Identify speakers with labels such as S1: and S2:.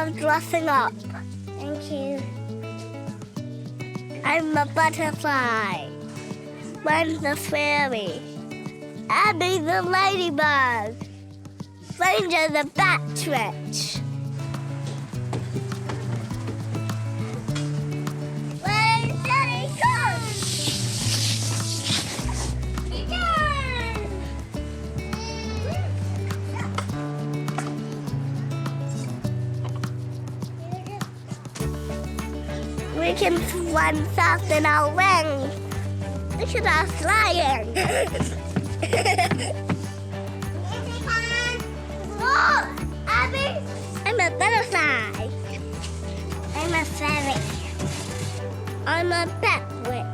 S1: love dressing up.
S2: Thank you.
S1: I'm a butterfly. When's the fairy? Abby the ladybug. Ranger the batrich. Where's Daddy gone? He gone. We can run fast in our wings. We should are flying. Look, Abby, I'm a butterfly.
S2: I'm a fairy.
S1: I'm a batrich.